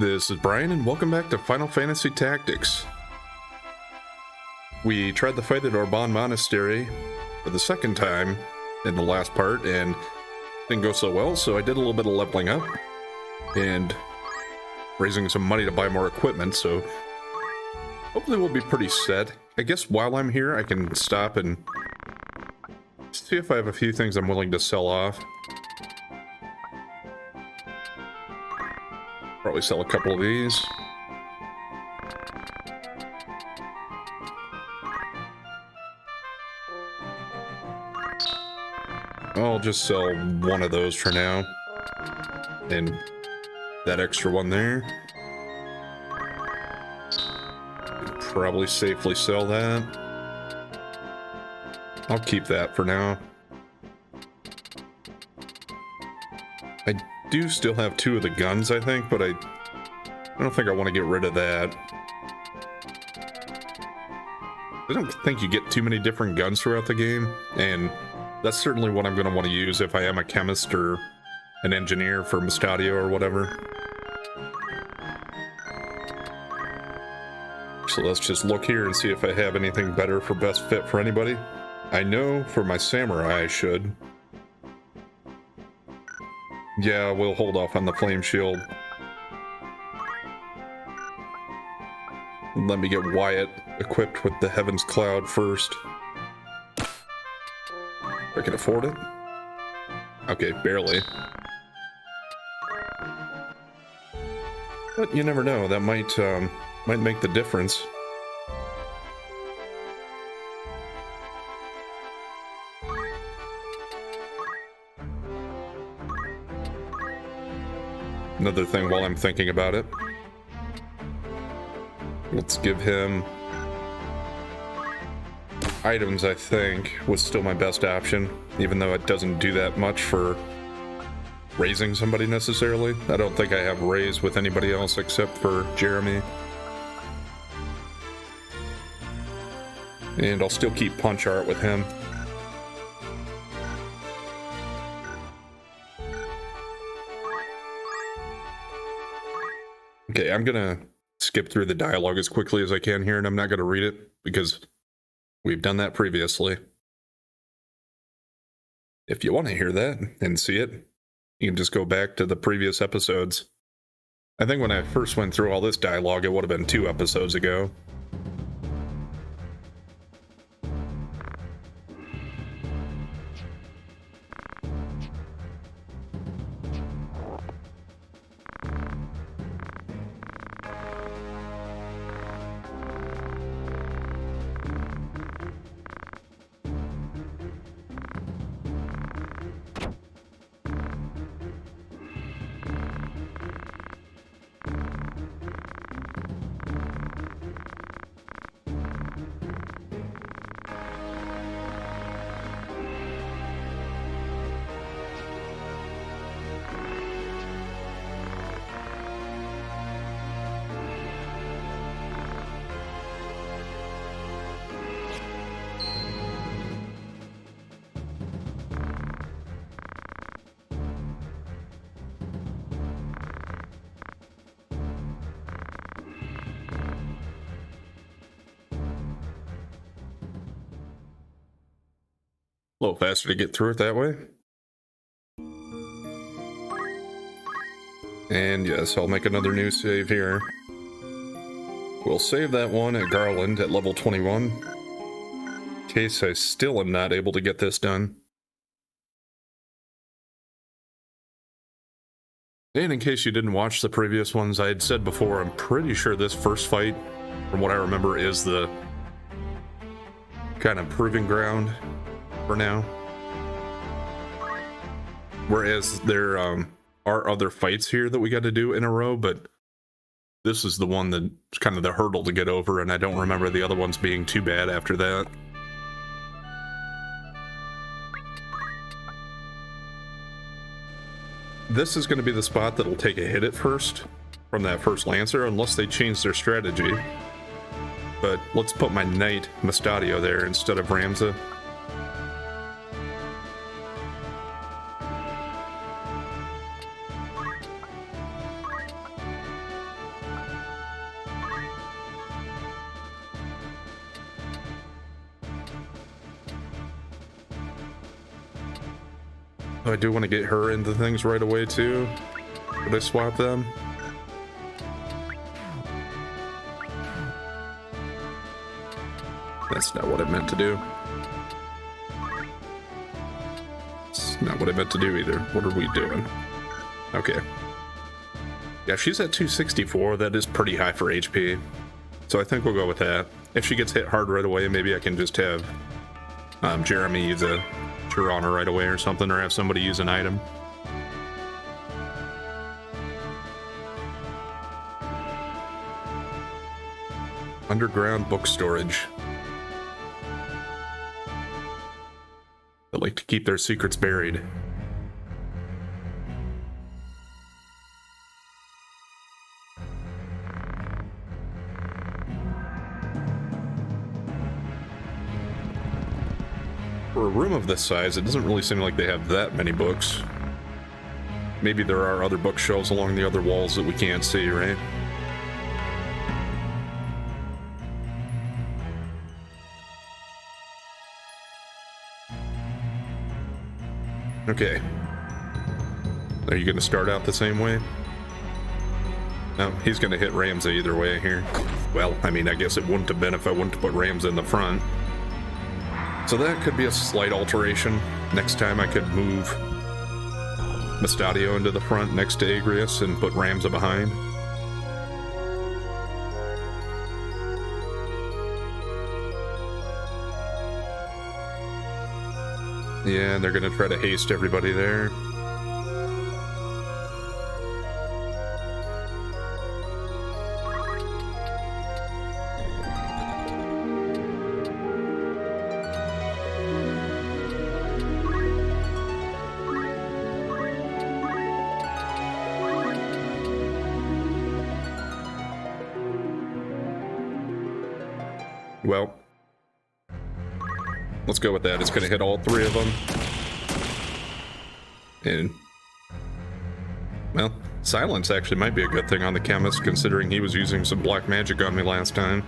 This is Brian, and welcome back to Final Fantasy Tactics. We tried the fight at Orbonne Monastery for the second time in the last part, and didn't go so well, so I did a little bit of leveling up and raising some money to buy more equipment, so hopefully we'll be pretty set. I guess while I'm here, I can stop and see if I have a few things I'm willing to sell off. Probably sell a couple of these. I'll just sell one of those for now. And that extra one there. Probably safely sell that. I'll keep that for now. I do still have two of the guns, I think, but I don't think I want to get rid of that. I don't think you get too many different guns throughout the game, and that's certainly what I'm going to want to use if I am a chemist or an engineer for Mustadio or whatever. So let's just look here and see if I have anything better for best fit for anybody. I know for my samurai I should. Yeah, we'll hold off on the flame shield. Let me get Wyatt equipped with the Heaven's Cloud first. I can afford it. Okay, barely. But you never know, that might make the difference. Another thing while I'm thinking about it. Let's give him items, I think, was still my best option, even though it doesn't do that much for raising somebody necessarily. I don't think I have raise with anybody else except for Jeremy. And I'll still keep punch art with him. Okay, I'm gonna skip through the dialogue as quickly as I can here, and I'm not gonna read it because we've done that previously. If you want to hear that and see it, you can just go back to the previous episodes. I think when I first went through all this dialogue, it would have been 2 episodes ago. A little faster to get through it that way. And yes, I'll make another new save here. We'll save that one at Garland at level 21. In case I still am not able to get this done. And in case you didn't watch the previous ones, I had said before, I'm pretty sure this first fight, from what I remember, is the kind of proving ground for now. Whereas there are other fights here that we got to do in a row, but this is the one that's kind of the hurdle to get over, and I don't remember the other ones being too bad after that. This is going to be the spot that'll take a hit at first from that first Lancer, unless they change their strategy. But let's put my Knight Mustadio there instead of Ramza. Oh, I do want to get her into things right away too. Would I swap them? That's not what I meant to do. It's not what I meant to do either. What are we doing? Okay. Yeah, she's at 264. That is pretty high for HP. So I think we'll go with that. If she gets hit hard right away, maybe I can just have Jeremy use a cure on her right away or something, or have somebody use an item. Underground book storage. They like to keep their secrets buried. For a room of this size, it doesn't really seem like they have that many books. Maybe there are other bookshelves along the other walls that we can't see, right? Okay. Are you going to start out the same way? No, he's going to hit Ramsey either way here. Well, I mean, I guess it wouldn't have been if I wouldn't have put Ramsey in the front. So that could be a slight alteration. Next time I could move Mustadio into the front next to Agrius and put Ramsey behind. Yeah, and they're going to try to haste everybody there. Well, let's go with that. It's going to hit all three of them. And, well, silence actually might be a good thing on the chemist, considering he was using some black magic on me last time.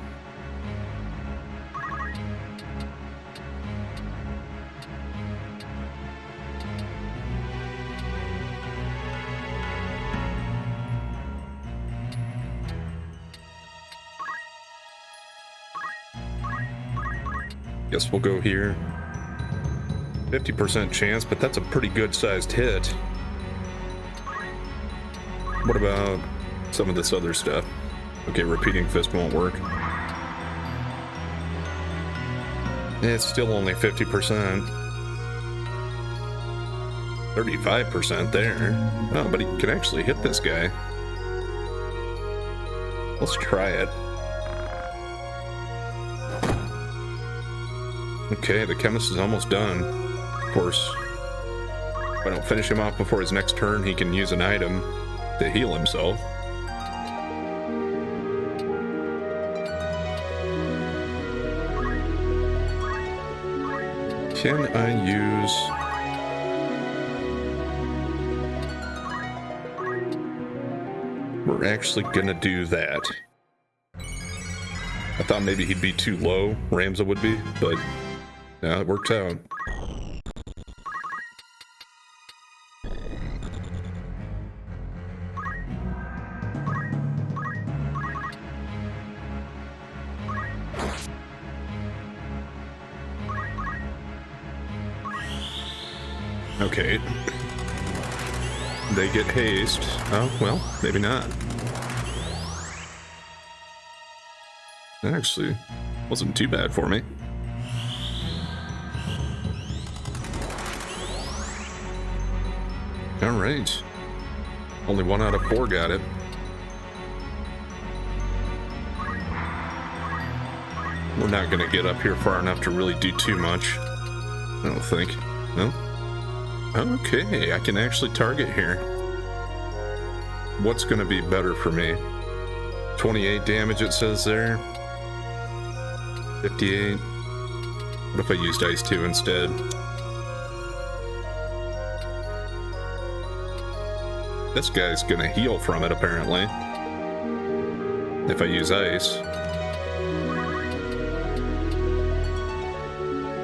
Guess we'll go here. 50% chance, but that's a pretty good sized hit. What about some of this other stuff? Okay, repeating fist won't work. It's still only 50%. 35% there. Oh, but he can actually hit this guy. Let's try it. Okay, the chemist is almost done. Of course, if I don't finish him off before his next turn, he can use an item to heal himself. Can I use... We're actually gonna do that. I thought maybe he'd be too low, Ramsey would be, but yeah, it worked out. Okay. They get haste. Oh, well, maybe not. That actually wasn't too bad for me. Alright. Only 1 out of 4 got it. We're not going to get up here far enough to really do too much. I don't think. No? Okay, I can actually target here. What's going to be better for me? 28 damage it says there. 58. What if I used Ice 2 instead? This guy's gonna heal from it, apparently. If I use Ice.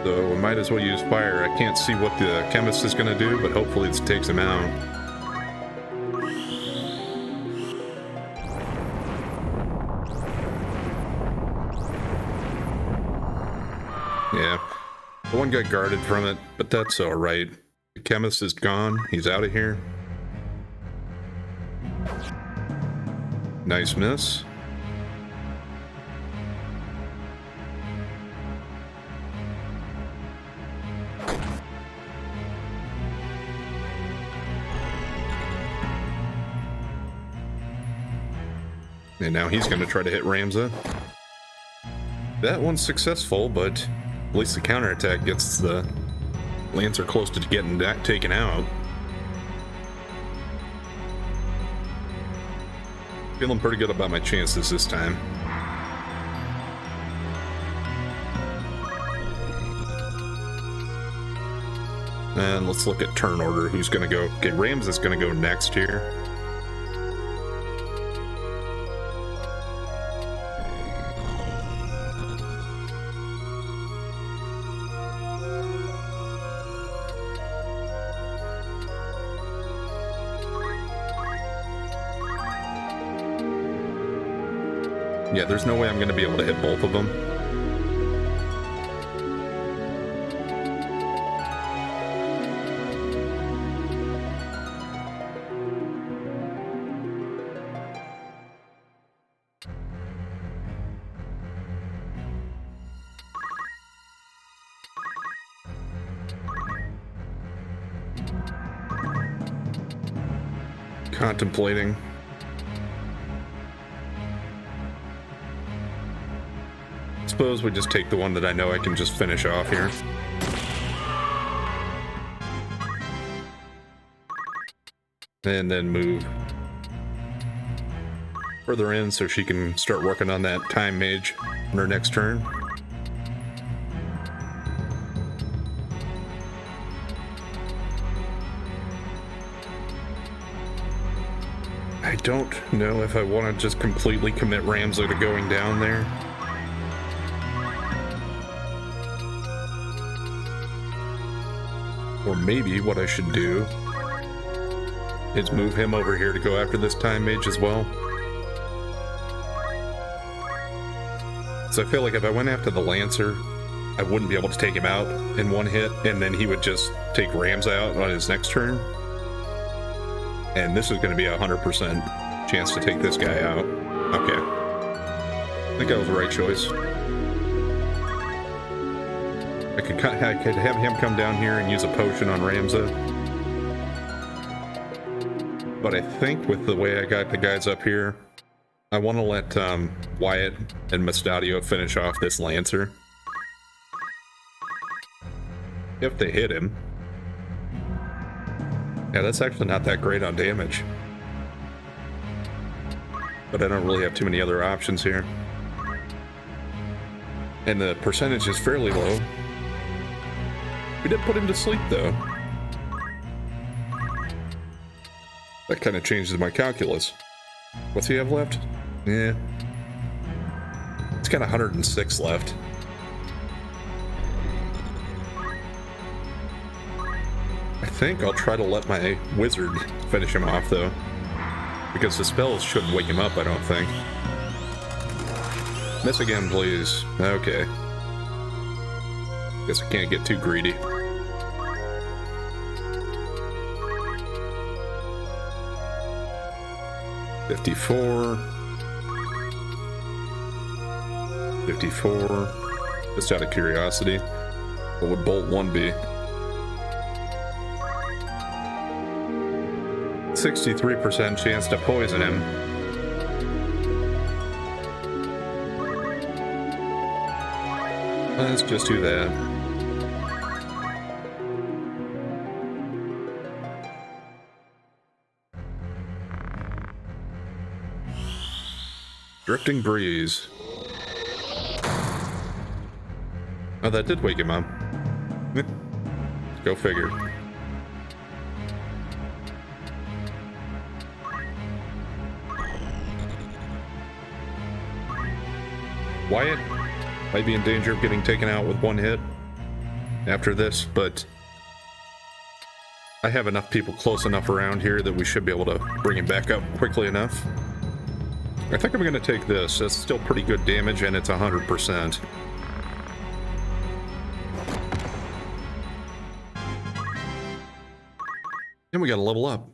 So we might as well use fire. I can't see what the chemist is going to do, but hopefully this takes him out. Yeah, the one got guarded from it, but that's alright. The chemist is gone. He's out of here. Nice miss. And now he's going to try to hit Ramza. That one's successful, but at least the counterattack gets the Lancer close to getting that taken out. Feeling pretty good about my chances this time. And let's look at turn order. Who's going to go? Okay, Ramza's going to go next here. Yeah, there's no way I'm going to be able to hit both of them. Contemplating. Suppose we just take the one that I know I can just finish off here. And then move further in so she can start working on that time mage on her next turn. I don't know if I want to just completely commit Ramza to going down there. Or maybe what I should do is move him over here to go after this time mage as well. So I feel like if I went after the Lancer, I wouldn't be able to take him out in one hit, and then he would just take Ramza out on his next turn. And this is going to be a 100% chance to take this guy out. Okay. I think that was the right choice. I could have him come down here and use a potion on Ramza. But I think with the way I got the guys up here, I want to let Wyatt and Mustadio finish off this Lancer. If they hit him. Yeah, that's actually not that great on damage. But I don't really have too many other options here. And the percentage is fairly low. We did put him to sleep, though. That kind of changes my calculus. What's he have left? Yeah. He's got 106 left. I think I'll try to let my wizard finish him off, though. Because the spells shouldn't wake him up, I don't think. Miss again, please. Okay. Guess I can't get too greedy. $54. $54. Just out of curiosity, what would Bolt 1 be? 63% chance to poison him. Let's just do that. Drifting breeze. Oh, that did wake him up. Go figure. Wyatt might be in danger of getting taken out with one hit. after this, but I have enough people close enough around here that we should be able to bring him back up quickly enough. I think I'm going to take this. That's still pretty good damage, and it's 100%. And we got to level up.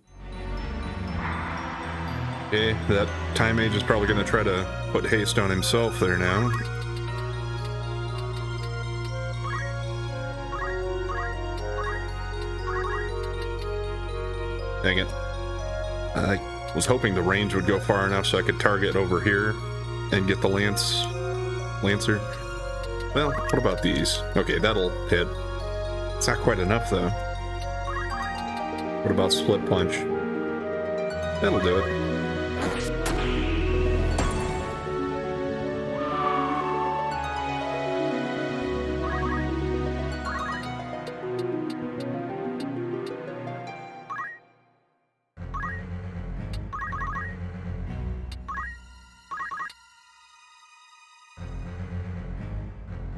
Okay, that Time Mage is probably going to try to put haste on himself there now. Dang it. I was hoping the range would go far enough so I could target over here and get the Lancer. Well, what about these? Okay, that'll hit. It's not quite enough, though. What about Split Punch? That'll do it.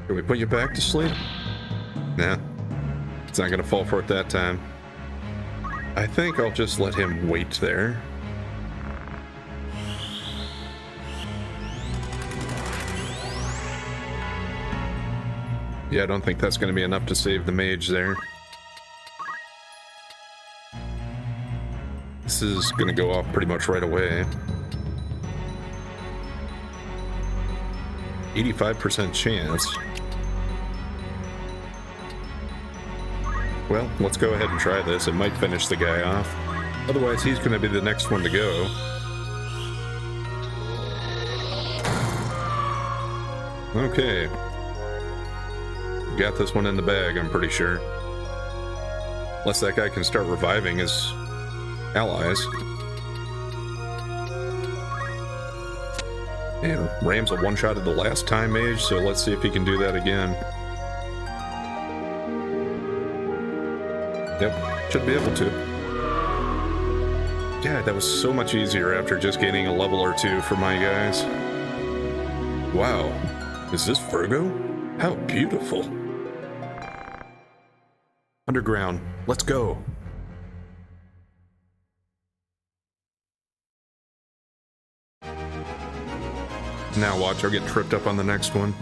Can we put you back to sleep? Nah. It's not gonna fall for it that time. I think I'll just let him wait there. Yeah, I don't think that's going to be enough to save the mage there. This is going to go off pretty much right away. 85% chance. Well, let's go ahead and try this. It might finish the guy off. Otherwise, he's going to be the next one to go. Okay. Got this one in the bag, I'm pretty sure. Unless that guy can start reviving his allies. And Rams a one-shotted the last Time Mage, so let's see if he can do that again. Yep, should be able to. Yeah, that was so much easier after just gaining a level or two for my guys. Wow, is this Virgo? How beautiful. Underground, let's go. Now watch, I'll get tripped up on the next one.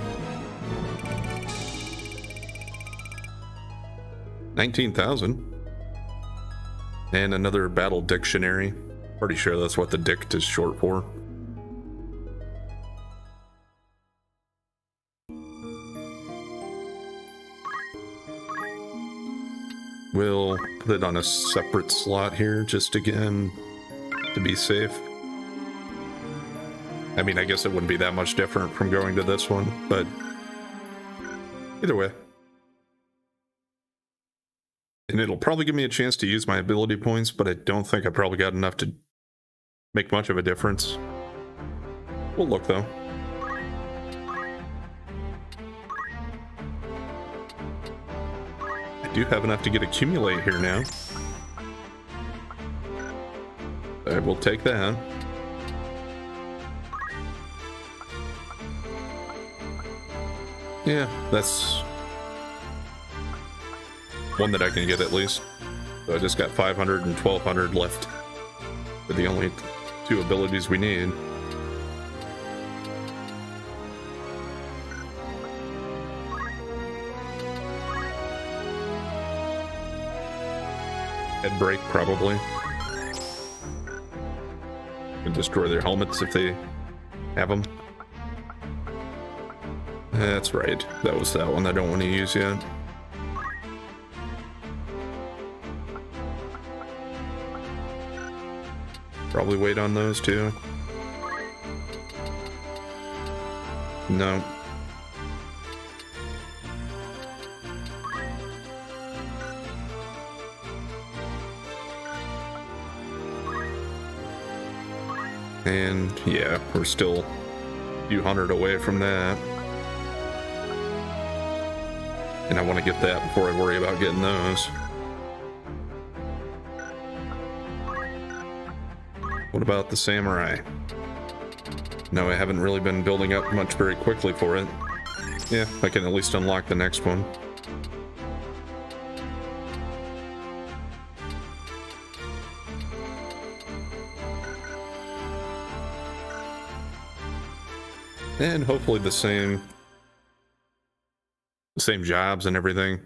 19,000. And another battle dictionary. Pretty sure that's what the dict is short for. We'll put it on a separate slot here, just again, to be safe. I mean, I guess it wouldn't be that much different from going to this one, but either way. And it'll probably give me a chance to use my ability points, but I don't think I probably got enough to make much of a difference. We'll look, though. I do have enough to get accumulate here now. I will take that. Yeah, that's one that I can get at least. So I just got 500 and 1200 left. They're the only two abilities we need. Head break, probably. Can destroy their helmets if they have them. That's right. That was that one I don't want to use yet. Probably wait on those too. No. And yeah, we're still a few hundred away from that. And I want to get that before I worry about getting those. What about the samurai? No, I haven't really been building up much very quickly for it. Yeah, I can at least unlock the next one. And hopefully the same jobs and everything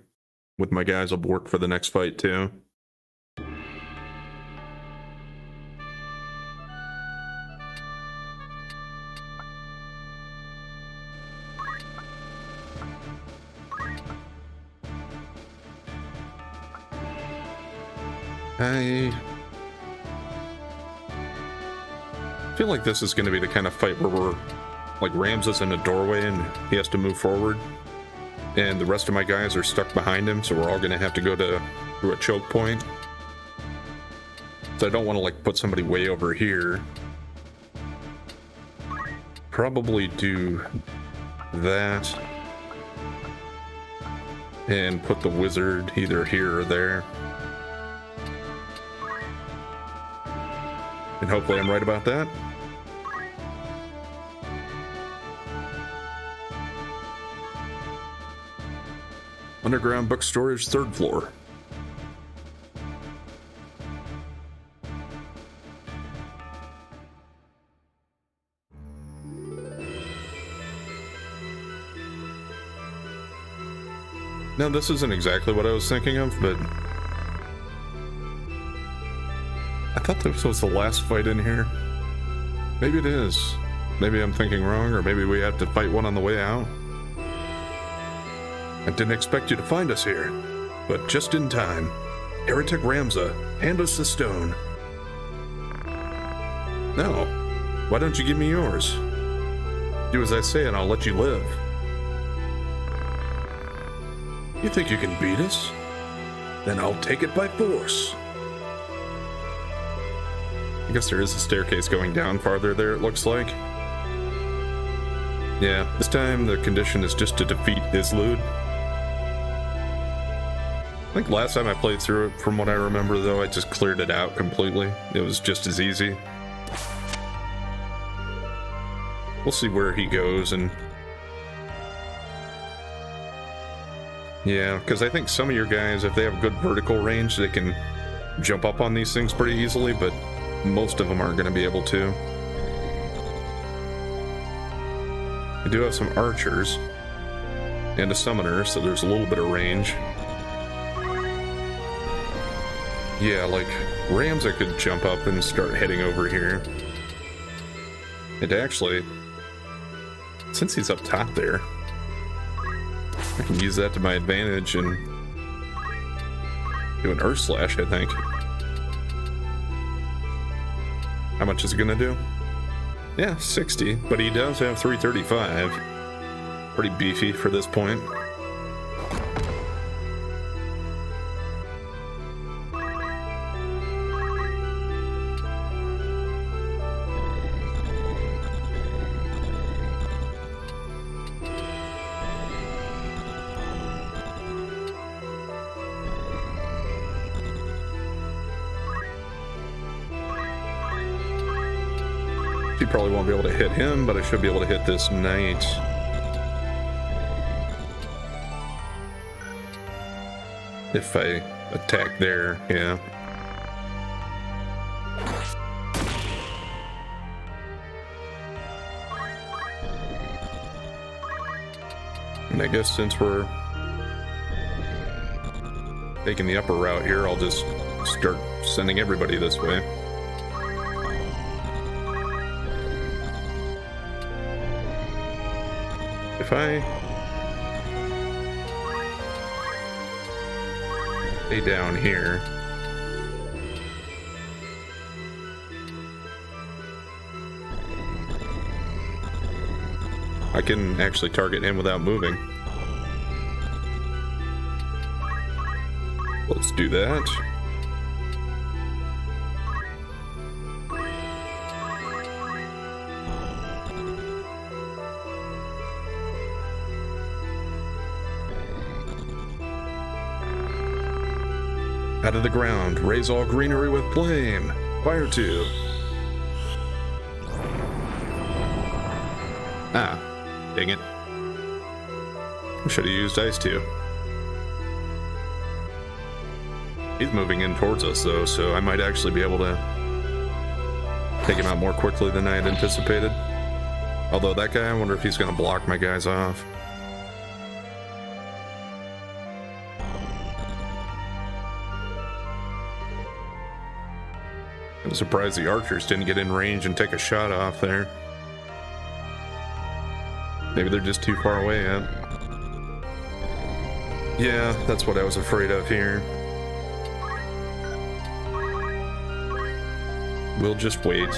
with my guys will work for the next fight too. I feel like this is going to be the kind of fight where we're like Ramses in a doorway and he has to move forward, and the rest of my guys are stuck behind him, so we're all going to have to go through a choke point. So I don't want to like put somebody way over here. Probably do that and put the wizard either here or there. And hopefully I'm right about that. Underground book storage, 3rd floor. Now, this isn't exactly what I was thinking of, but I thought this was the last fight in here. Maybe it is. Maybe I'm thinking wrong, or maybe we have to fight one on the way out. I didn't expect you to find us here, but just in time. Heretic Ramza, hand us the stone. No. Why don't you give me yours? Do as I say and I'll let you live. You think you can beat us? Then I'll take it by force. I guess there is a staircase going down farther there, it looks like. Yeah, this time the condition is just to defeat Islud. I think last time I played through it, from what I remember though, I just cleared it out completely. It was just as easy. We'll see where he goes, and yeah, because I think some of your guys, if they have good vertical range, they can jump up on these things pretty easily, but most of them aren't going to be able to. I do have some archers and a summoner, so there's a little bit of range. Yeah, like Ramza could jump up and start heading over here. And actually, since he's up top there, I can use that to my advantage and do an Earth Slash, I think. How much is it gonna do? Yeah, 60, but he does have 335. Pretty beefy for this point. Probably won't be able to hit him, but I should be able to hit this knight. If I attack there, yeah. And I guess since we're taking the upper route here, I'll just start sending everybody this way. If I stay down here, I can actually target him without moving. Let's do that. Out of the ground, raise all greenery with flame. Fire 2. Ah, dang it. I should have used Ice 2. He's moving in towards us though, so I might actually be able to take him out more quickly than I had anticipated. Although that guy, I wonder if he's going to block my guys off. I'm surprised the archers didn't get in range and take a shot off there. Maybe they're just too far away yet. Yeah, that's what I was afraid of here. We'll just wait.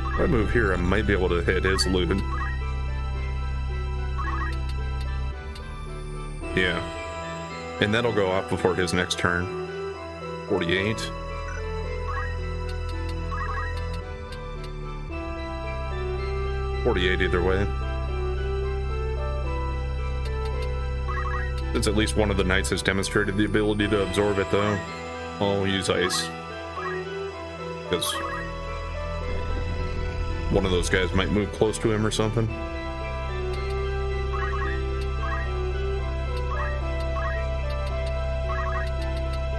If I move here, I might be able to hit his loot. Yeah. And that'll go off before his next turn. 48. Either way. Since at least one of the knights has demonstrated the ability to absorb it, though, I'll use ice. Because one of those guys might move close to him or something.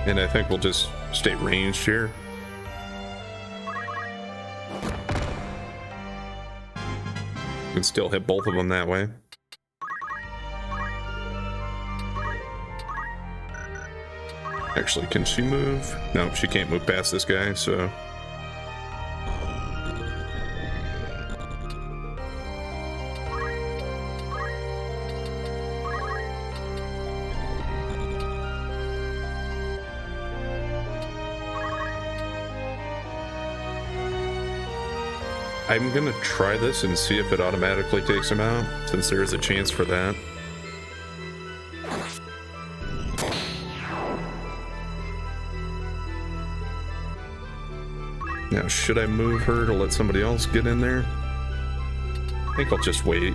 And I think we'll just stay ranged here. Can still hit both of them that way. Actually, can she move? No, she can't move past this guy, so... I'm gonna try this and see if it automatically takes him out, since there is a chance for that. Now, should I move her to let somebody else get in there? I think I'll just wait.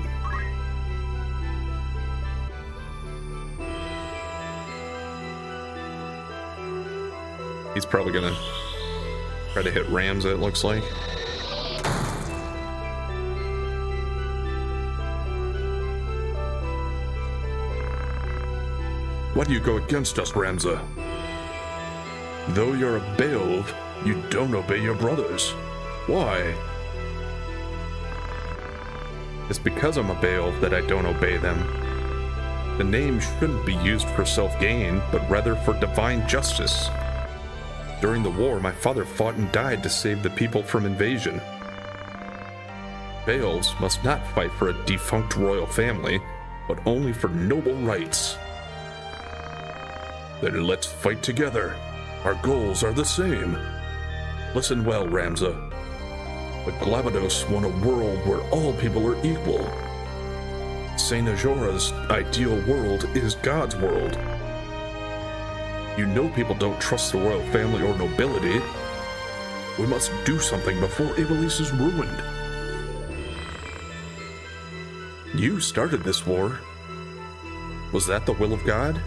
He's probably gonna try to hit Ramza, it looks like. Why do you go against us, Ramza? Though you're a Beowulf, you don't obey your brothers. Why? It's because I'm a Beowulf that I don't obey them. The name shouldn't be used for self-gain, but rather for divine justice. During the war, my father fought and died to save the people from invasion. Beowulfs must not fight for a defunct royal family, but only for noble rights. Then let's fight together. Our goals are the same. Listen well, Ramza. But Glabados want a world where all people are equal. Saint Ajora's ideal world is God's world. You know people don't trust the royal family or nobility. We must do something before Ivalice is ruined. You started this war. Was that the will of God?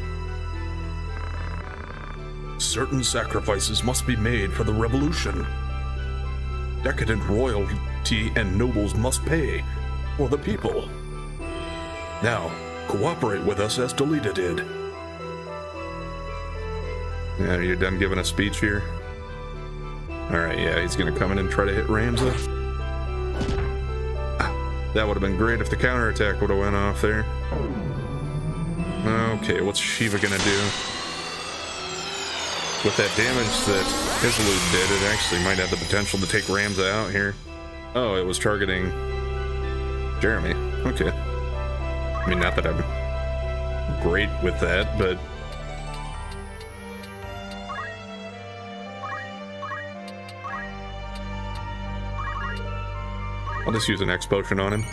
Certain sacrifices must be made for the revolution. Decadent royalty and nobles must pay for the people. Now, cooperate with us as Delita did. Yeah, you're done giving a speech here? Alright, yeah, he's gonna come in and try to hit Ramza. That would have been great if the counterattack would have went off there. Okay, what's Shiva gonna do? With that damage that his loot did, it actually might have the potential to take Ramza out here. Oh, it was targeting Jeremy. Okay. I mean, not that I'm great with that, but... I'll just use an X potion on him.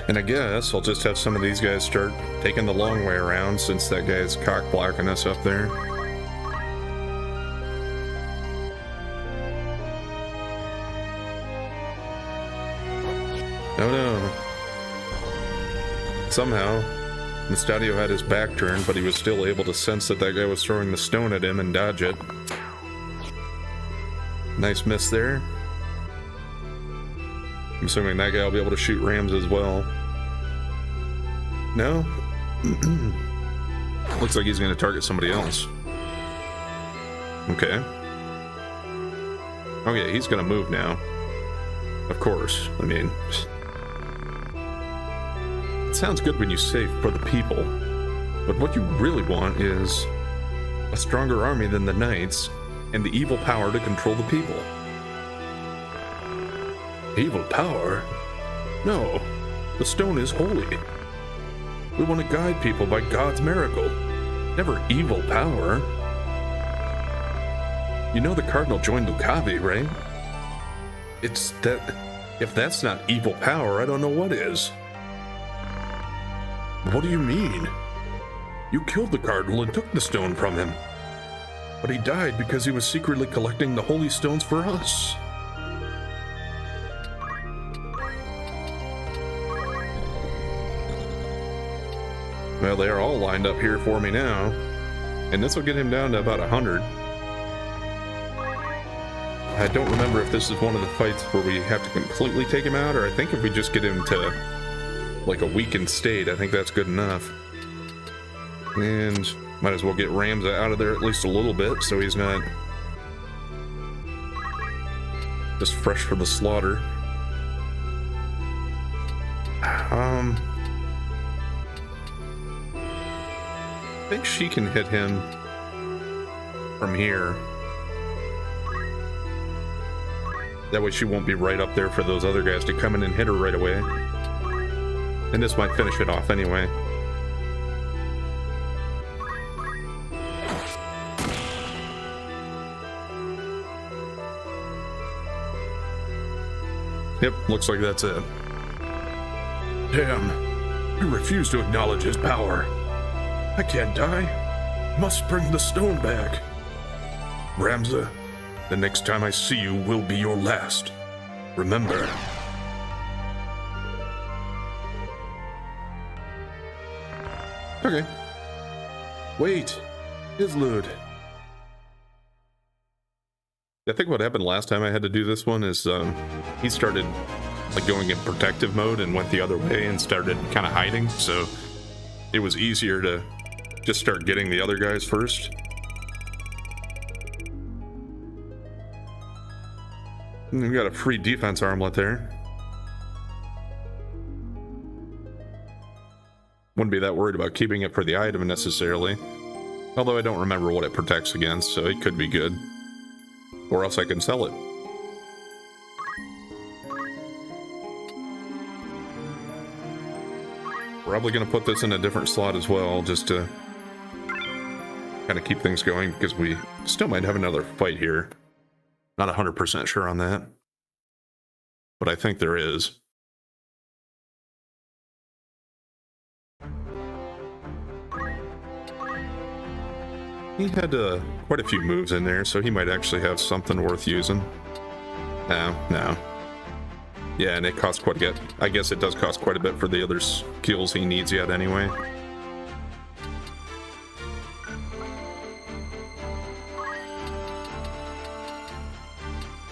And I guess I'll just have some of these guys start taking the long way around, since that guy's cock blocking us up there. Oh no. Somehow, Mustadio had his back turned, but he was still able to sense that that guy was throwing the stone at him and dodge it. Nice miss there. I'm assuming that guy will be able to shoot rams as well. No? Looks like he's going to target somebody else. Okay. Okay, he's going to move now. Of course. I mean... It sounds good when you say for the people. But what you really want is... a stronger army than the knights, and the evil power to control the people. Evil power? No. The stone is holy. We want to guide people by God's miracle. Never evil power. You know the Cardinal joined Lucavi, right? It's that... If that's not evil power, I don't know what is. What do you mean? You killed the Cardinal and took the stone from him. But he died because he was secretly collecting the holy stones for us. Well, they are all lined up here for me now. And this will get him down to about 100. I don't remember if this is one of the fights where we have to completely take him out, or I think if we just get him to, like, a weakened state, I think that's good enough. And might as well get Ramza out of there at least a little bit, so he's not just fresh for the slaughter. I think she can hit him from here. That way she won't be right up there for those other guys to come in and hit her right away. And this might finish it off anyway. Yep, looks like that's it. Damn, I refuse to acknowledge his power. I can't die. Must bring the stone back. Ramza, the next time I see you will be your last. Remember. Okay. Wait. Islud. I think what happened last time I had to do this one is he started like going in protective mode and went the other way and started kind of hiding, so it was easier to just start getting the other guys first. And we got a free defense armlet there. Wouldn't be that worried about keeping it for the item necessarily. Although I don't remember what it protects against, so it could be good. Or else I can sell it. Probably going to put this in a different slot as well, just to kind of keep things going, because we still might have another fight here. Not 100% sure on that. But I think there is. He had quite a few moves in there, so he might actually have something worth using. No. Yeah, and it costs quite a bit. I guess it does cost quite a bit for the other skills he needs yet anyway.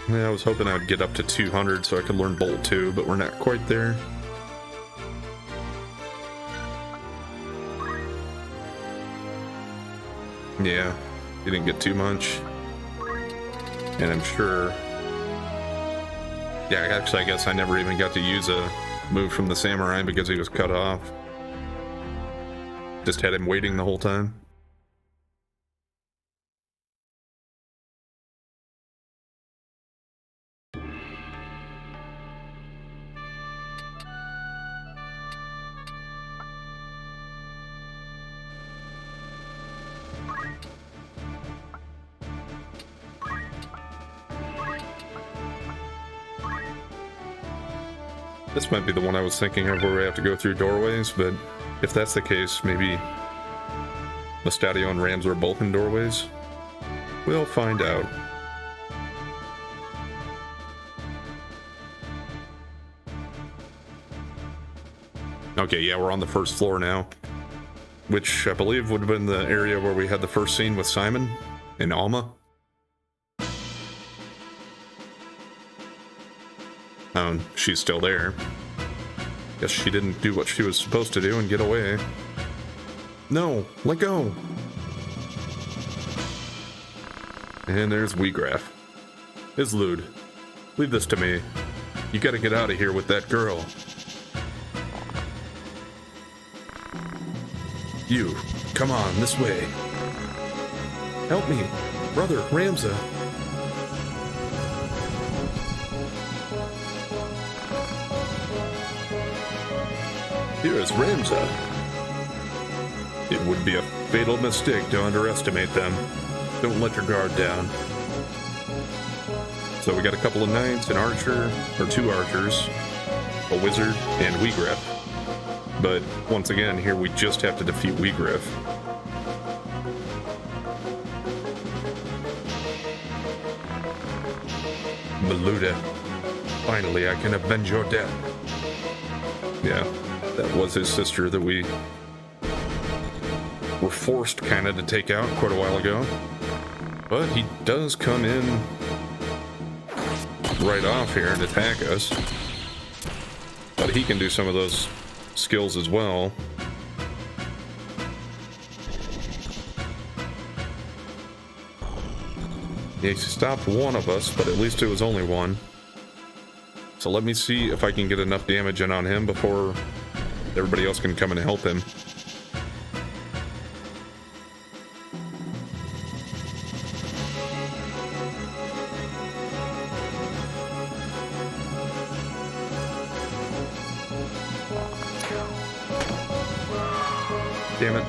Yeah, I was hoping I'd get up to 200 so I could learn Bolt 2, but we're not quite there. Yeah, he didn't get too much. And I'm sure... Yeah, actually, I guess I never even got to use a move from the samurai because he was cut off. Just had him waiting the whole time. This might be the one I was thinking of where we have to go through doorways, but if that's the case, maybe Mustadio and Rams are both in doorways? We'll find out. Okay, yeah, we're on the first floor now. which I believe would have been the area where we had the first scene with Simon in Alma. Oh, she's still there. Guess she didn't do what she was supposed to do and get away. No, let go. And there's Wheatgraph. Islude, leave this to me. You gotta get out of here with that girl. You, come on, this way. Help me, brother Ramza. Here is Ramza. It would be a fatal mistake to underestimate them. Don't let your guard down. So we got a couple of knights, an archer, or two archers, a wizard, and Wheatgraph. But once again, here we just have to defeat Wheatgraph. Maluda, finally I can avenge your death. Yeah, that was his sister that we were forced kind of to take out quite a while ago. But he does come in right off here and attack us. But he can do some of those skills as well. He stopped one of us, but at least it was only one. So let me see if I can get enough damage in on him before everybody else can come and help him. Damn it.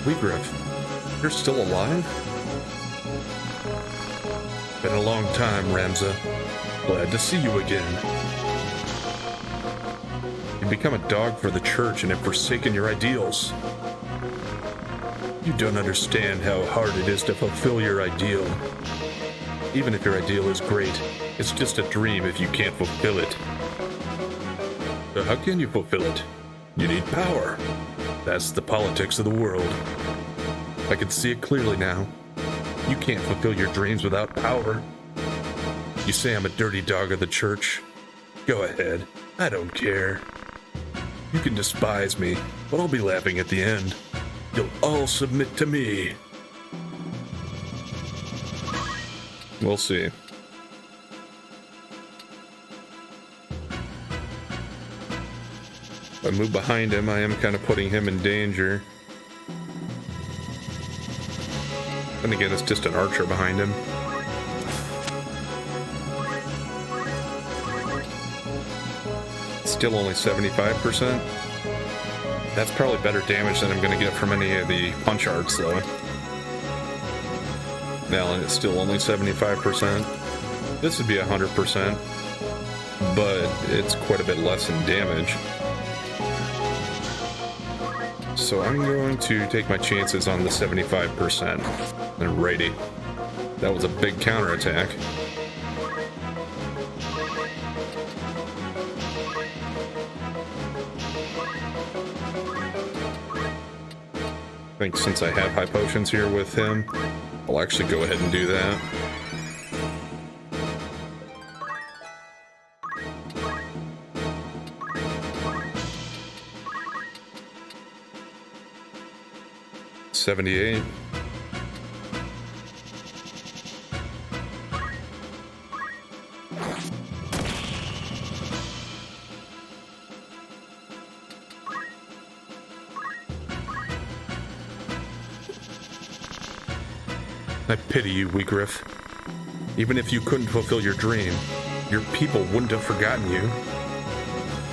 Wheatgraph, you're still alive? Been a long time, Ramza. Glad to see you again. You've become a dog for the church and have forsaken your ideals. You don't understand how hard it is to fulfill your ideal. Even if your ideal is great, it's just a dream if you can't fulfill it. So how can you fulfill it? You need power. That's the politics of the world. I can see it clearly now. You can't fulfill your dreams without power. You say I'm a dirty dog of the church. Go ahead. I don't care. You can despise me, but I'll be laughing at the end. You'll all submit to me. We'll see. If I move behind him, I am kind of putting him in danger. And again, it's just an archer behind him. Still only 75%. That's probably better damage than I'm going to get from any of the punch arts, though. Now, and it's still only 75%. This would be 100%, but it's quite a bit less in damage. So I'm going to take my chances on the 75%. Alrighty. That was a big counterattack. I think since I have high potions here with him, I'll actually go ahead and do that. $78. I pity you, Wheatgraph. Even if you couldn't fulfill your dream, your people wouldn't have forgotten you.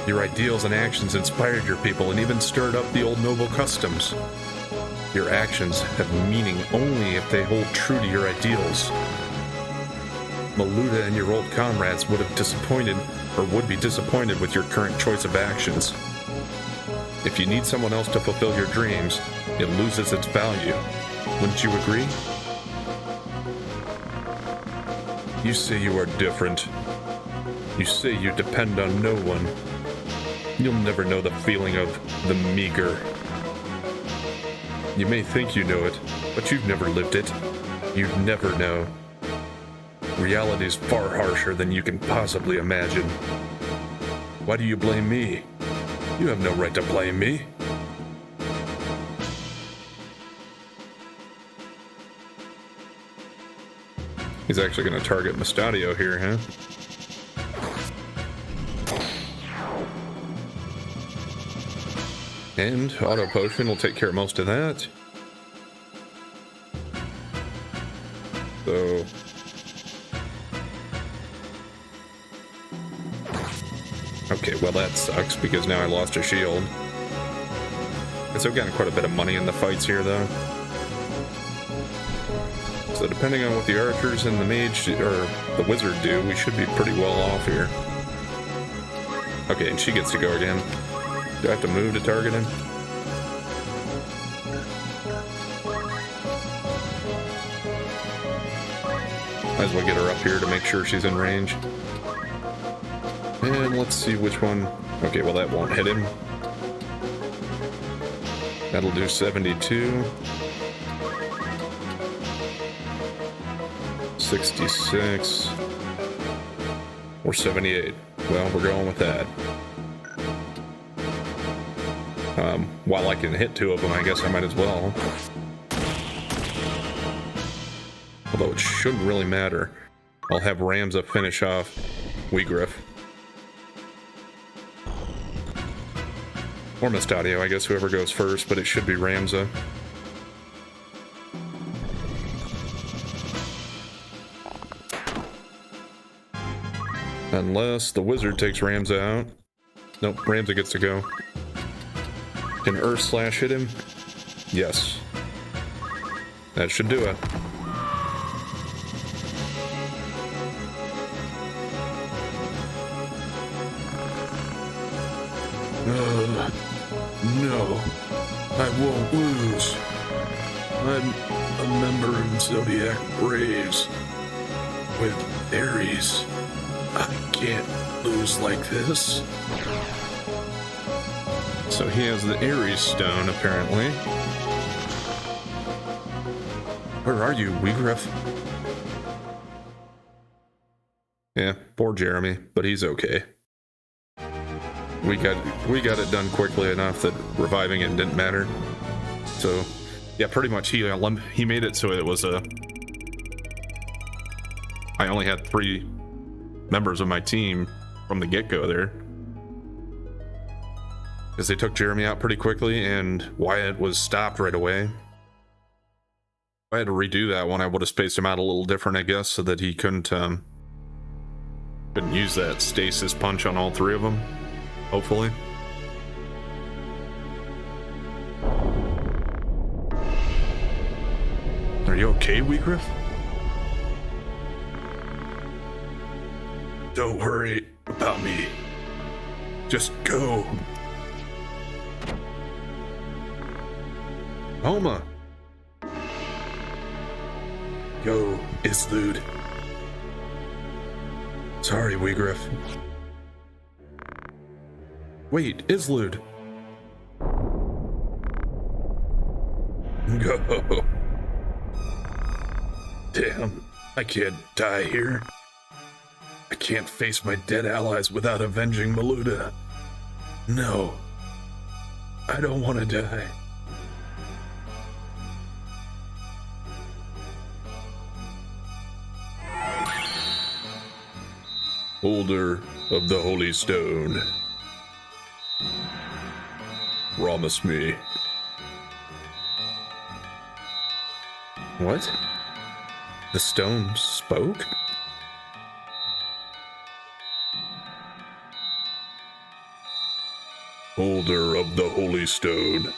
Your ideals and actions inspired your people and even stirred up the old noble customs. Your actions have meaning only if they hold true to your ideals. Maluda and your old comrades would have disappointed, or would be disappointed with your current choice of actions. If you need someone else to fulfill your dreams, it loses its value. Wouldn't you agree? You say you are different. You say you depend on no one. You'll never know the feeling of the meager. You may think you know it, but you've never lived it. You'd never know. Reality's far harsher than you can possibly imagine. Why do you blame me? You have no right to blame me. He's actually going to target Mustadio here, huh? And Auto Potion will take care of most of that. So... okay, well that sucks, because now I lost a shield. And so I've gotten quite a bit of money in the fights here, though. So depending on what the archers and the mage, or the wizard do, we should be pretty well off here. Okay, and she gets to go again. Do I have to move to target him? Might as well get her up here to make sure she's in range. And let's see which one. Okay, well that won't hit him. That'll do 72. 66. Or 78. Well, we're going with that. While I can hit two of them, I guess I might as well. Although it shouldn't really matter. I'll have Ramza finish off Weegriff. Or Mustadio, I guess, whoever goes first, but it should be Ramza. Unless the wizard takes Ramza out. Nope, Ramza gets to go. Can Earth Slash hit him? Yes. That should do it. No, I won't lose. I'm a member of Zodiac Braves. With Ares, I can't lose like this. So he has the Ares stone, apparently. Where are you, Weegriff? Yeah, poor Jeremy, but he's okay. We got it done quickly enough that reviving it didn't matter. So, yeah, pretty much he made it so it was a... I only had 3 members of my team from the get-go there. Because they took Jeremy out pretty quickly, and Wyatt was stopped right away. If I had to redo that one, I would have spaced him out a little different, I guess, so that he couldn't use that stasis punch on all 3 of them. Hopefully. Are you okay, Weegriff? Don't worry about me. Just go. Homa. Go, Islude. Sorry, Weegriff. Wait, Islude. Go. Damn, I can't die here. I can't face my dead allies without avenging Maluda. No, I don't want to die. Holder of the Holy Stone. Promise me. What? The stone spoke? Holder of the Holy Stone,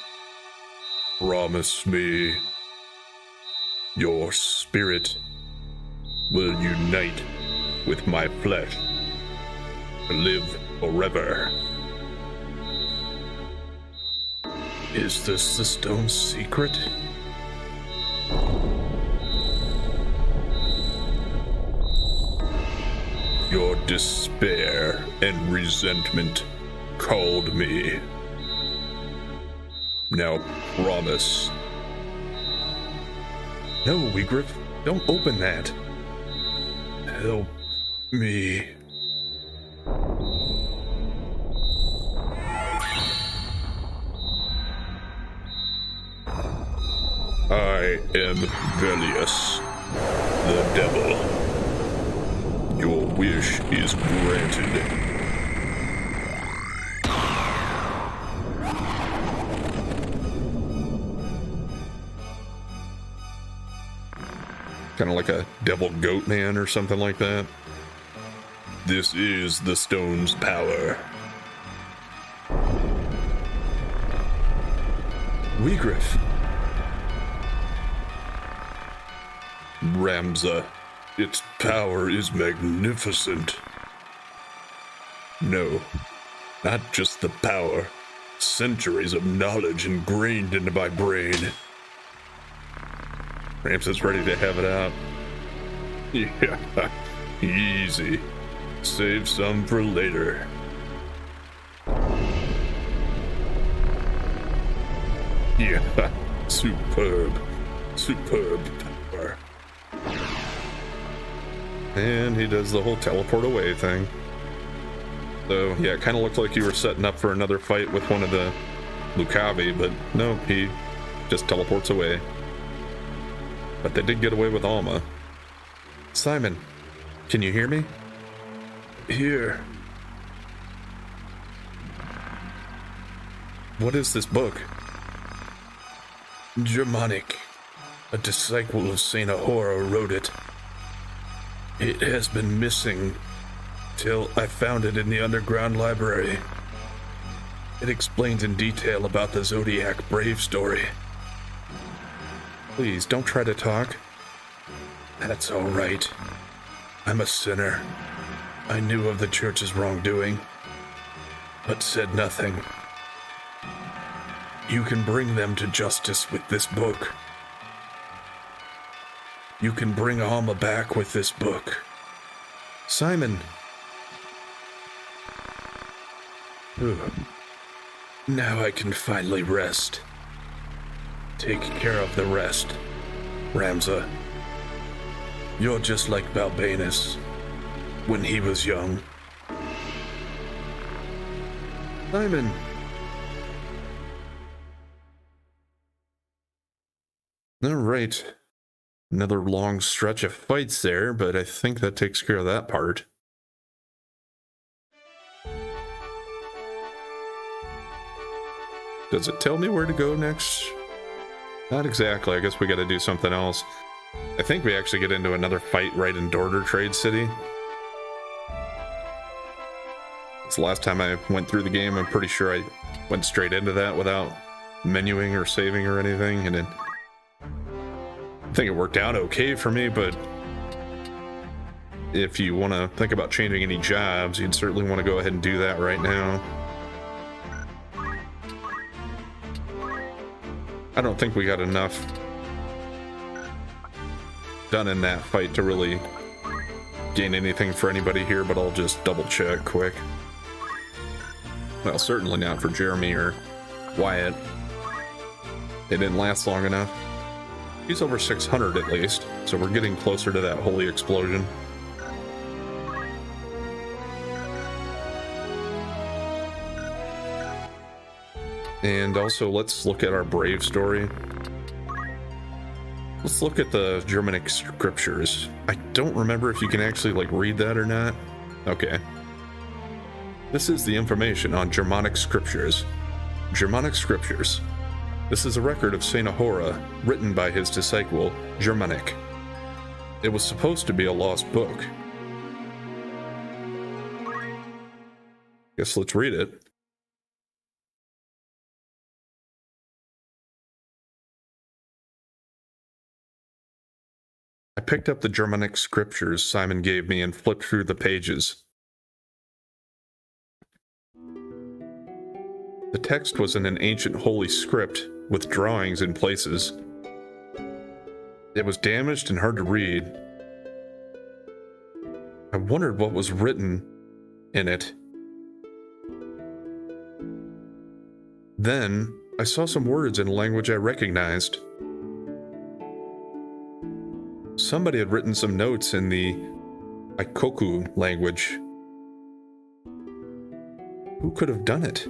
promise me your spirit will unite with my flesh to live forever. Is this the stone's secret? Your Despair and resentment called me. Now promise. No, Wigriff, don't open that. Help me. I am Velius, the devil. Your wish is granted. Kind of like a devil goat man or something like that. This is the stone's power. Wigriff. Ramza, its power is magnificent. No, not just the power. Centuries of knowledge ingrained into my brain. Ramza's ready to have it out. Yeah, easy. Save some for later. Yeah, superb power. And he does the whole teleport away thing. So, yeah, it kind of looked like you were setting up for another fight with one of the Lucavi, but no, he just teleports away. But they did get away with Alma. Simon, can you hear me? Here. What is this book? Germanic. A disciple of Saint Ahura wrote it. It has been missing till I found it in the underground library. It explains in detail about the Zodiac Brave story. Please, don't try to talk. That's all right. I'm a sinner. I knew of the church's wrongdoing, but said nothing. You can bring them to justice with this book. You can bring Alma back with this book. Simon. Now I can finally rest. Take care of the rest, Ramza. You're just like Balbanus when he was young. Simon. All right. Another long stretch of fights there, but I think that takes care of that part. Does it tell me where to go next? Not exactly. I guess we got to do something else. I think we actually get into another fight right in Dorder Trade City. It's the last time I went through the game. I'm pretty sure I went straight into that without menuing or saving or anything, and then I think it worked out okay for me, but if you want to think about changing any jobs, you'd certainly want to go ahead and do that right now. I don't think we got enough done in that fight to really gain anything for anybody here, but I'll just double check quick. Well, certainly not for Jeremy or Wyatt. It didn't last long enough. He's over 600 at least, so we're getting closer to that holy explosion. And also, let's look at our Brave story. Let's look at the Germanic scriptures. I don't remember if you can actually, read that or not. Okay. This is the information on Germanic scriptures. Germanic scriptures. This is a record of Saint Ahura, written by his disciple, Germanic. It was supposed to be a lost book. Guess let's read it. I picked up the Germanic scriptures Simon gave me and flipped through the pages. The text was in an ancient holy script with drawings in places. It was damaged and hard to read. I I wondered what was written in it. Then, I saw some words in a language I recognized. Somebody had written some notes in the Ikoku language. Who could have done it?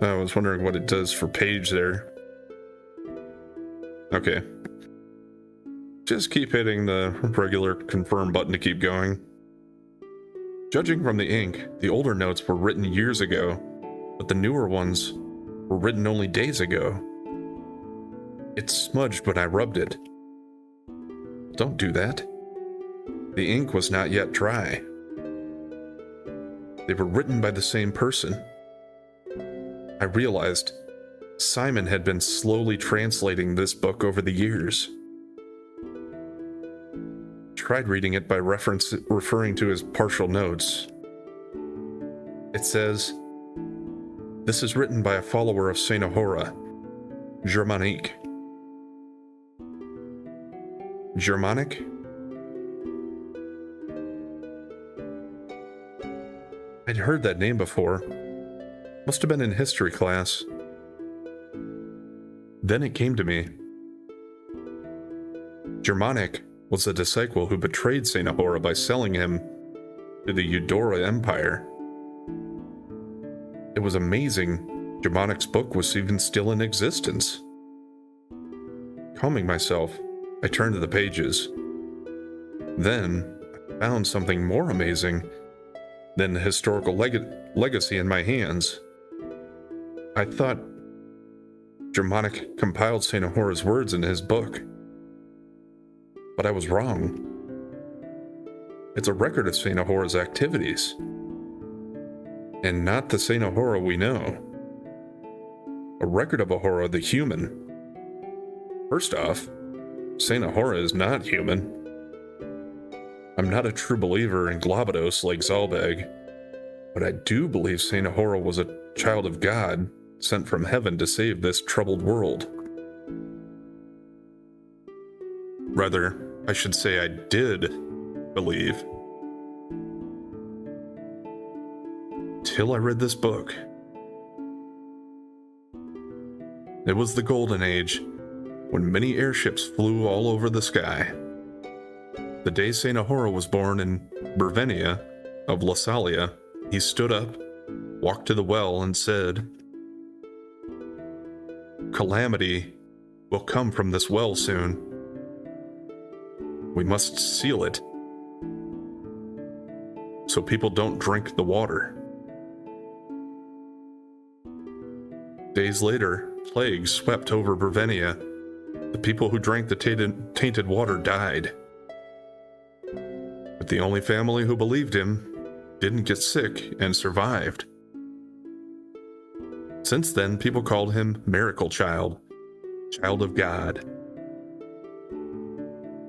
I was wondering what it does for page there. Okay. Just keep hitting the regular confirm button to keep going. Judging from the ink, the older notes were written years ago, but the newer ones were written only days ago. It smudged when I rubbed it. Don't do that. The ink was not yet dry. They were written by the same person. I realized Simon had been slowly translating this book over the years. Tried reading it by referring to his partial notes. It says, "This is written by a follower of Saint Ahura, Germanique." Germanic? I'd heard that name before. Must have been in history class. Then it came to me. Germanic was the disciple who betrayed Saint Ahura by selling him to the Eudora Empire. It was amazing Germanic's book was even still in existence. Calming myself, I turned to the pages. Then, I found something more amazing than the historical legacy in my hands. I thought Germanic compiled Saint Ahura's words in his book. But I was wrong. It's a record of Saint Ahura's activities. And not the Saint Ahura we know. A record of Ahura the human. First off, Saint Ahura is not human. I'm not a true believer in Globados like Zalbeg, but I do believe Saint Ahura was a child of God sent from heaven to save this troubled world. Rather, I should say I did believe. Till I read this book. It was the Golden Age, when many airships flew all over the sky. The day Saint Ahura was born in Bervenia of Lassalia, he stood up, walked to the well, and said, "Calamity will come from this well soon. We must seal it, so people don't drink the water." Days later, plagues swept over Bervenia. The people who drank the tainted water died. But the only family who believed him didn't get sick and survived. Since then, people called him Miracle Child, Child of God.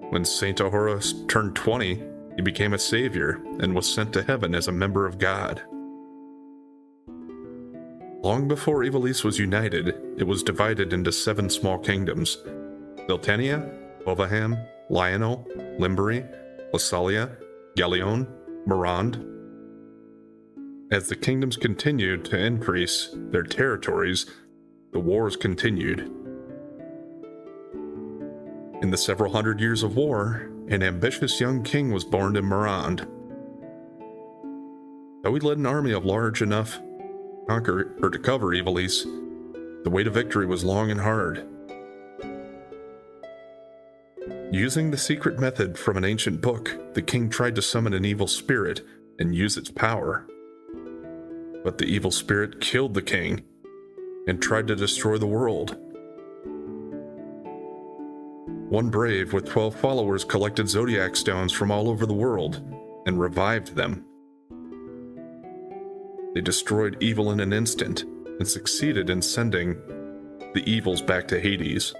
When Saint Ahura turned 20, he became a savior and was sent to heaven as a member of God. Long before Ivalice was united, it was divided into 7 small kingdoms: Siltania, Bovaham, Lionel, Limbury, Lassalia, Gallion, Morand. As the kingdoms continued to increase their territories, the wars continued. In the several hundred years of war, an ambitious young king was born in Morand. Though he led an army of large enough to cover Ivalice, the way to victory was long and hard. Using the secret method from an ancient book, the king tried to summon an evil spirit and use its power. But the evil spirit killed the king and tried to destroy the world. One brave with 12 followers collected zodiac stones from all over the world and revived them. They destroyed evil in an instant and succeeded in sending the evils back to Hades.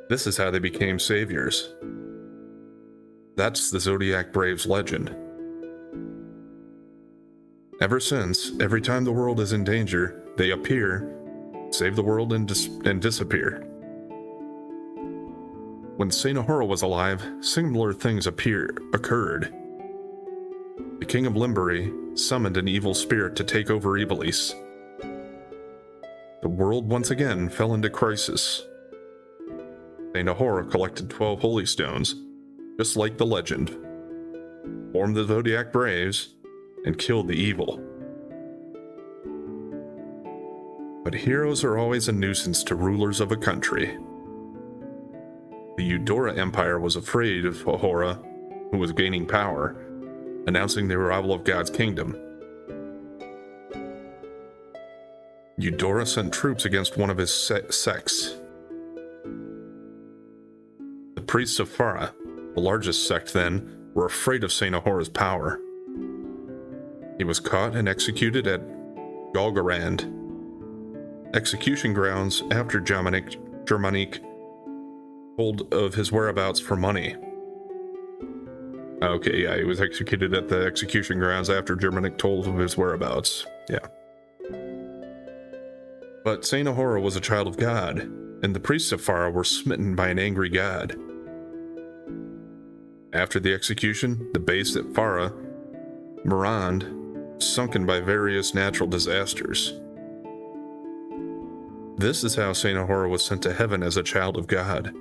This is how they became saviors. That's the Zodiac Braves legend. Ever since, every time the world is in danger, they appear, save the world, and disappear. When Saint Ahura was alive, similar things occurred. The king of Limbury summoned an evil spirit to take over Iblis. The world once again fell into crisis. Saint Ahura collected 12 holy stones, just like the legend, formed the Zodiac Braves, and killed the evil. But heroes are always a nuisance to rulers of a country. The Eudora Empire was afraid of Ahura, who was gaining power, announcing the arrival of God's kingdom. Eudora sent troops against one of his sects. The priests of Farah, the largest sect then, were afraid of Saint Ahura's power. He was caught and executed at Golgarand, execution grounds after Germanique told of his whereabouts for money. Okay, yeah, he was executed at the execution grounds after Germanique told of his whereabouts. Yeah. But Saint Ahura was a child of God, and the priests of Farah were smitten by an angry god. After the execution, the base at Farah, Morand, sunken by various natural disasters. This is how Saint Ahura was sent to heaven as a child of God,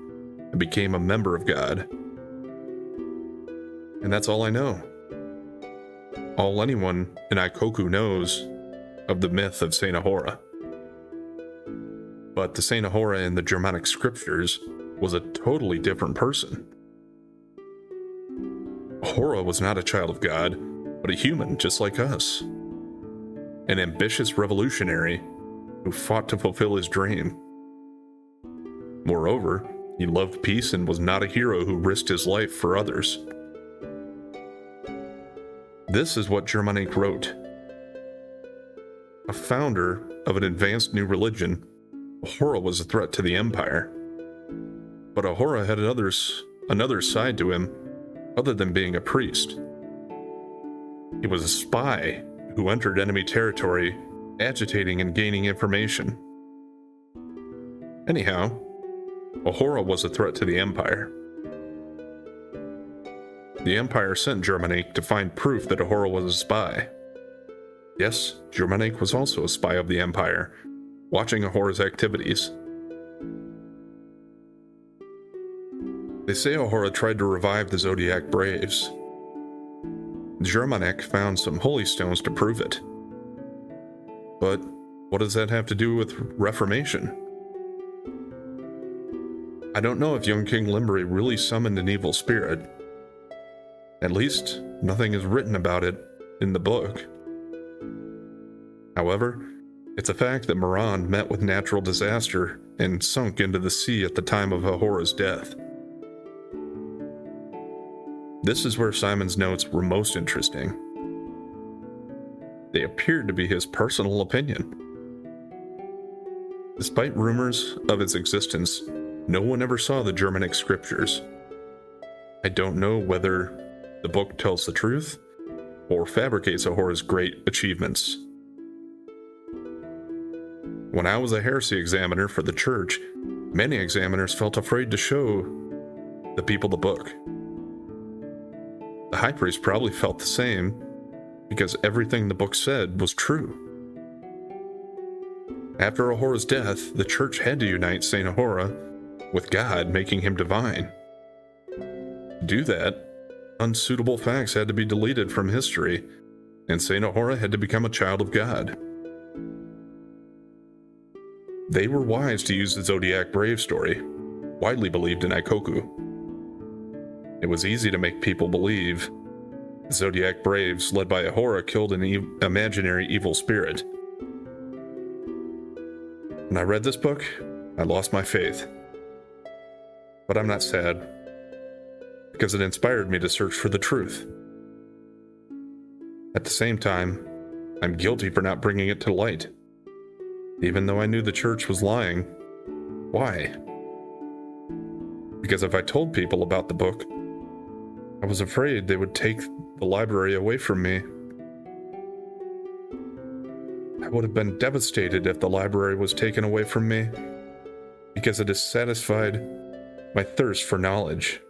and became a member of God. And that's all I know. All anyone in Ikoku knows of the myth of Saint Ahura. But the Saint Ahura in the Germanic scriptures was a totally different person. Ahura was not a child of God, but a human just like us. An ambitious revolutionary who fought to fulfill his dream. Moreover, he loved peace and was not a hero who risked his life for others. This is what Germanique wrote. A founder of an advanced new religion, Ahura was a threat to the empire. But Ahura had another side to him other than being a priest. He was a spy who entered enemy territory, agitating and gaining information. Anyhow, Ahura was a threat to the empire. The empire sent Germanique to find proof that Ahura was a spy. Yes, Germanique was also a spy of the empire, watching Ahura's activities. They say Ahura tried to revive the Zodiac Braves. Germanique found some holy stones to prove it. But what does that have to do with Reformation? I don't know if young King Limbury really summoned an evil spirit. At least, nothing is written about it in the book. However, it's a fact that Morand met with natural disaster and sunk into the sea at the time of Ahura's death. This is where Simon's notes were most interesting. They appeared to be his personal opinion. Despite rumors of its existence, no one ever saw the Germanic scriptures. I don't know whether the book tells the truth or fabricates Ahura's great achievements. When I was a heresy examiner for the church, many examiners felt afraid to show the people the book. The high priest probably felt the same, because everything the book said was true. After Ahura's death, the church had to unite Saint Ahura with God, making him divine. To do that, unsuitable facts had to be deleted from history, and Saint Ahura had to become a child of God. They were wise to use the Zodiac Brave story, widely believed in Ikoku. It was easy to make people believe the Zodiac Braves, led by Ahura, killed an imaginary evil spirit. When I read this book, I lost my faith. But I'm not sad, because it inspired me to search for the truth. At the same time, I'm guilty for not bringing it to light. Even though I knew the church was lying. Why? Because if I told people about the book, I was afraid they would take the library away from me. I would have been devastated if the library was taken away from me, because it has satisfied my thirst for knowledge.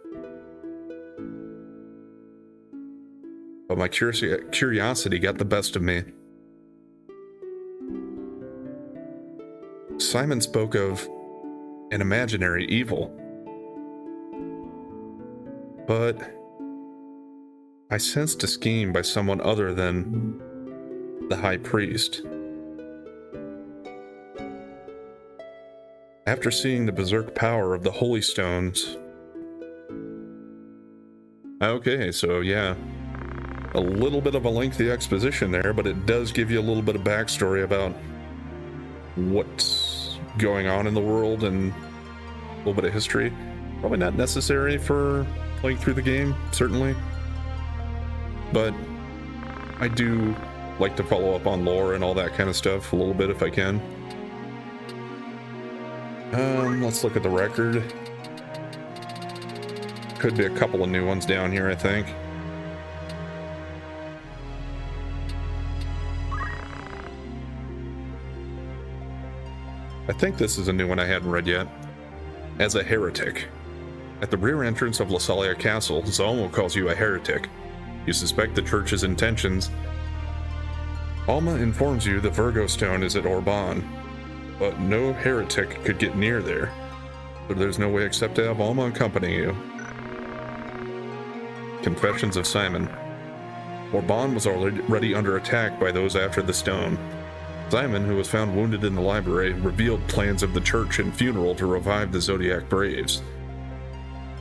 But my curiosity got the best of me. Simon spoke of an imaginary evil, but I sensed a scheme by someone other than the high priest. After seeing the berserk power of the holy stones... Okay, so yeah, a little bit of a lengthy exposition there, but it does give you a little bit of backstory about what's going on in the world and a little bit of history. Probably not necessary for playing through the game, certainly, but I do like to follow up on lore and all that kind of stuff a little bit if I can. Let's look at the record. Could be a couple of new ones down here, I think. I think this is a new one I hadn't read yet. As a heretic. At the rear entrance of Lasalia Castle, Zalmo calls you a heretic. You suspect the church's intentions. Alma informs you the Virgo stone is at Orbonne, but no heretic could get near there, so there's no way except to have Alma accompany you. Confessions of Simon. Orbonne was already under attack by those after the stone. Simon, who was found wounded in the library, revealed plans of the church and funeral to revive the Zodiac Braves.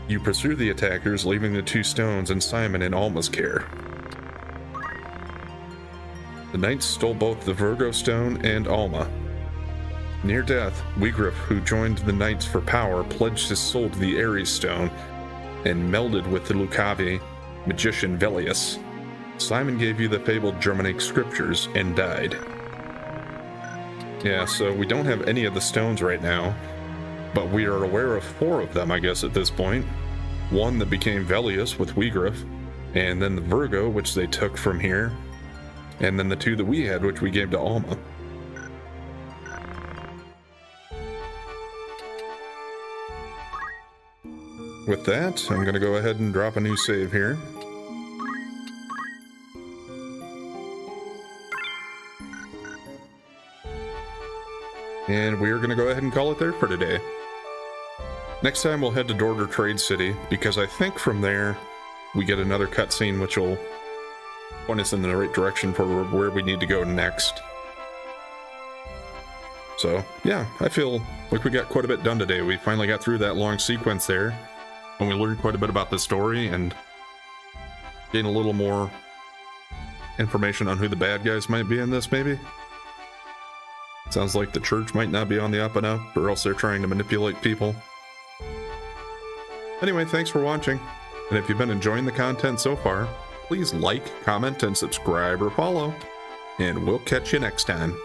You pursue the attackers, leaving the two stones and Simon in Alma's care. The Knights stole both the Virgo stone and Alma. Near death, Wigriff, who joined the Knights for power, pledged his soul to the Ares stone and melded with the Lucavi magician Velius. Simon gave you the fabled Germanic scriptures and died. Yeah, so we don't have any of the stones right now, but we are aware of 4 of them, I guess, at this point. One that became Velius with Wigriff, and then the Virgo, which they took from here, and then the 2 that we had, which we gave to Alma. With that, I'm going to go ahead and drop a new save here. And we are going to go ahead and call it there for today. Next time we'll head to Dorder Trade City, because I think from there we get another cutscene which will point us in the right direction for where we need to go next. So, yeah, I feel like we got quite a bit done today. We finally got through that long sequence there, and we learned quite a bit about the story and gained a little more information on who the bad guys might be in this, maybe. Sounds like the church might not be on the up and up, or else they're trying to manipulate people. Anyway, thanks for watching, and if you've been enjoying the content so far, please like, comment, and subscribe or follow, and we'll catch you next time.